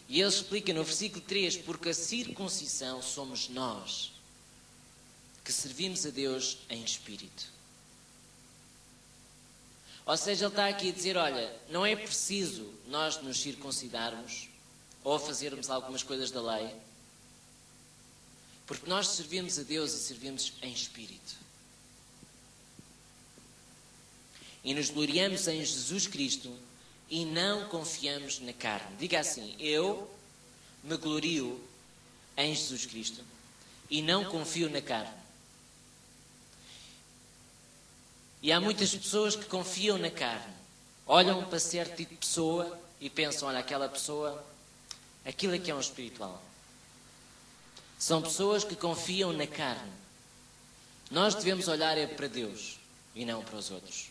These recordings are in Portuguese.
E ele explica no versículo 3, porque a circuncisão somos nós, que servimos a Deus em espírito. Ou seja, ele está aqui a dizer, olha, não é preciso nós nos circuncidarmos ou fazermos algumas coisas da lei, porque nós servimos a Deus e servimos em espírito. E nos gloriamos em Jesus Cristo e não confiamos na carne. Diga assim, eu me glorio em Jesus Cristo e não confio na carne. E há muitas pessoas que confiam na carne. Olham para certo tipo de pessoa e pensam, olha, aquela pessoa, aquilo é que é um espiritual. São pessoas que confiam na carne. Nós devemos olhar para Deus e não para os outros.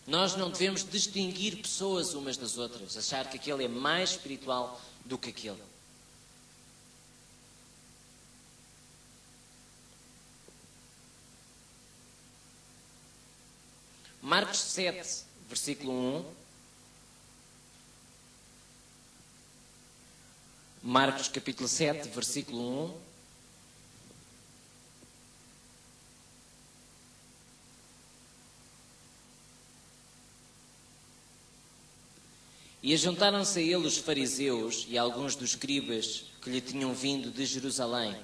Nós não devemos distinguir pessoas umas das outras, achar que aquele é mais espiritual do que aquele. Marcos 7, versículo 1. Marcos capítulo 7, versículo 1. E ajuntaram-se a ele os fariseus e alguns dos escribas que lhe tinham vindo de Jerusalém.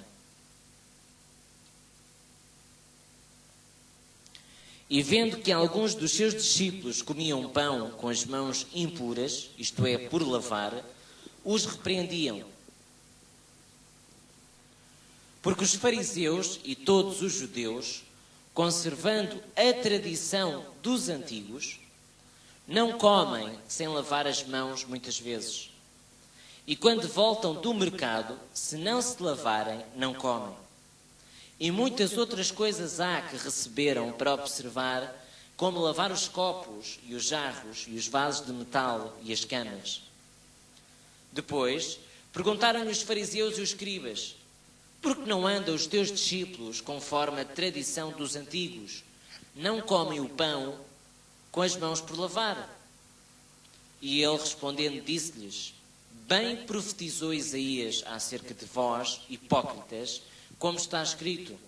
E vendo que alguns dos seus discípulos comiam pão com as mãos impuras, isto é, por lavar, os repreendiam. Porque os fariseus e todos os judeus, conservando a tradição dos antigos, não comem sem lavar as mãos muitas vezes. E quando voltam do mercado, se não se lavarem, não comem. E muitas outras coisas há que receberam para observar, como lavar os copos e os jarros e os vasos de metal e as camas. Depois, perguntaram-lhe os fariseus e os escribas, por que não andam os teus discípulos conforme a tradição dos antigos? Não comem o pão com as mãos por lavar. E ele respondendo disse-lhes, bem profetizou Isaías acerca de vós, hipócritas, como está escrito,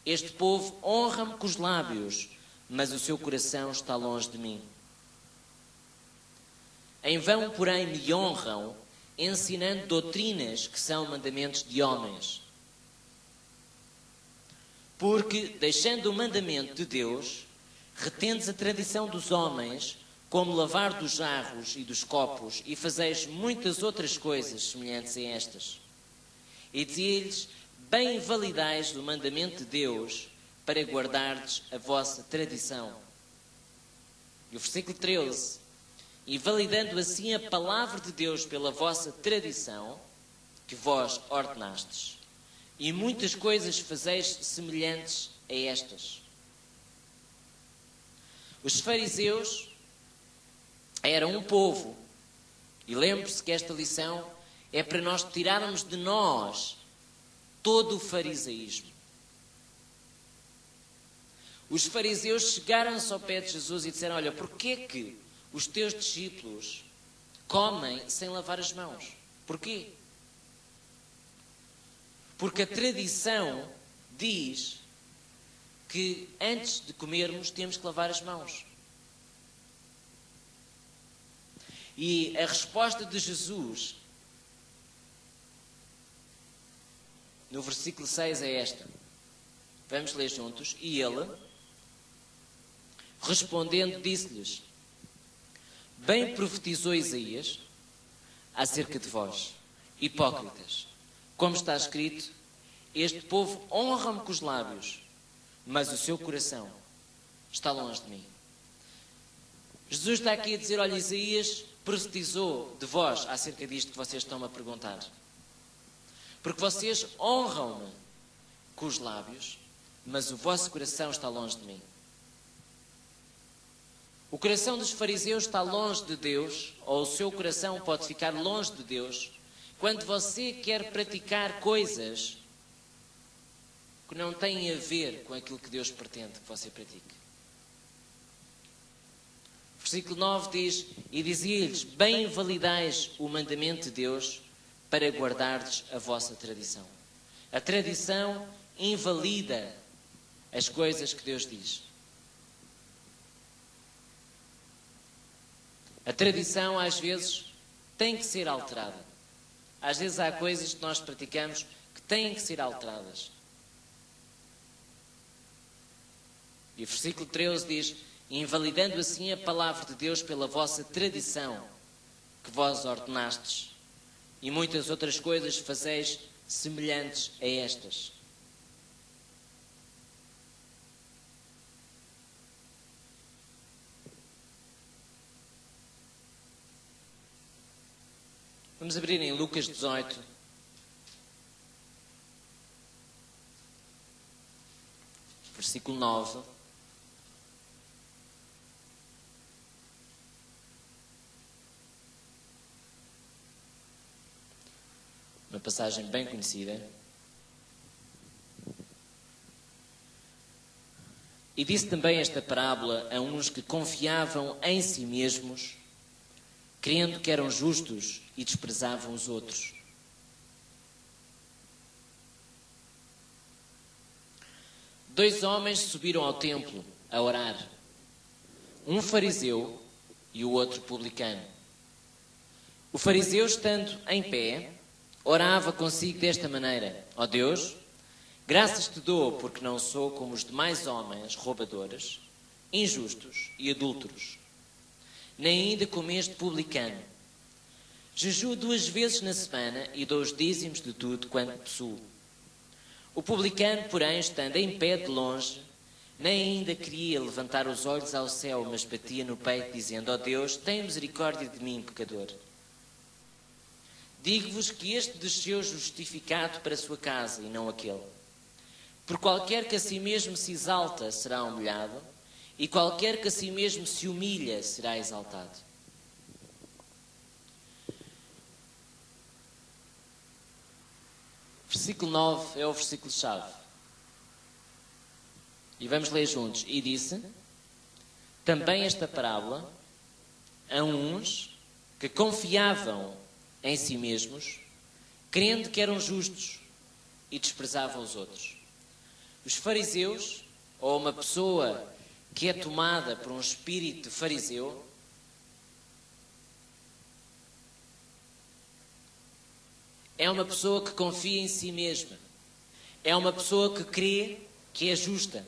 este povo honra-me com os lábios, mas o seu coração está longe de mim. Em vão, porém, me honram, ensinando doutrinas que são mandamentos de homens. Porque, deixando o mandamento de Deus, retendes a tradição dos homens, como lavar dos jarros e dos copos, e fazeis muitas outras coisas semelhantes a estas. E dizia-lhes, bem validais o mandamento de Deus, para guardardes a vossa tradição. E o versículo 13, e validando assim a palavra de Deus pela vossa tradição, que vós ordenastes, e muitas coisas fazeis semelhantes a estas. Os fariseus eram um povo, e lembre-se que esta lição é para nós tirarmos de nós todo o farisaísmo. Os fariseus chegaram-se ao pé de Jesus e disseram, olha, porquê que os teus discípulos comem sem lavar as mãos? Porquê? Porque a tradição diz que antes de comermos temos que lavar as mãos. E a resposta de Jesus no versículo 6 é esta. Vamos ler juntos. E ele, respondendo, disse-lhes, bem profetizou Isaías acerca de vós, hipócritas, como está escrito, este povo honra-me com os lábios, mas o seu coração está longe de mim. Jesus está aqui a dizer, olha, Isaías profetizou de vós acerca disto que vocês estão-me a perguntar. Porque vocês honram-me com os lábios, mas o vosso coração está longe de mim. O coração dos fariseus está longe de Deus, ou o seu coração pode ficar longe de Deus, quando você quer praticar coisas que não têm a ver com aquilo que Deus pretende que você pratique. Versículo 9 diz: e dizia-lhes: bem invalidais o mandamento de Deus para guardardes a vossa tradição. A tradição invalida as coisas que Deus diz. A tradição, às vezes, tem que ser alterada. Às vezes há coisas que nós praticamos que têm que ser alteradas. E o versículo 13 diz: invalidando assim a palavra de Deus pela vossa tradição, que vós ordenastes, e muitas outras coisas fazeis semelhantes a estas. Vamos abrir em Lucas 18. Versículo 9. Uma passagem bem conhecida. E disse também esta parábola a uns que confiavam em si mesmos, crendo que eram justos e desprezavam os outros. Dois homens subiram ao templo a orar, um fariseu e o outro publicano. O fariseu, estando em pé, orava consigo desta maneira: ó Deus, graças te dou porque não sou como os demais homens roubadores, injustos e adúlteros, nem ainda como este publicano. Jejuo 2 vezes na semana e dou os dízimos de tudo quanto possuo. O publicano, porém, estando em pé de longe, nem ainda queria levantar os olhos ao céu, mas batia no peito, dizendo: ó Deus, tem misericórdia de mim, pecador. Digo-vos que este desceu justificado para a sua casa, e não aquele. Por qualquer que a si mesmo se exalta, será humilhado, e qualquer que a si mesmo se humilha, será exaltado. Versículo 9 é o versículo-chave. E vamos ler juntos. E disse também esta parábola a uns que confiavam em si mesmos, crendo que eram justos e desprezavam os outros. Os fariseus, ou uma pessoa que é tomada por um espírito de fariseu, é uma pessoa que confia em si mesma. É uma pessoa que crê que é justa.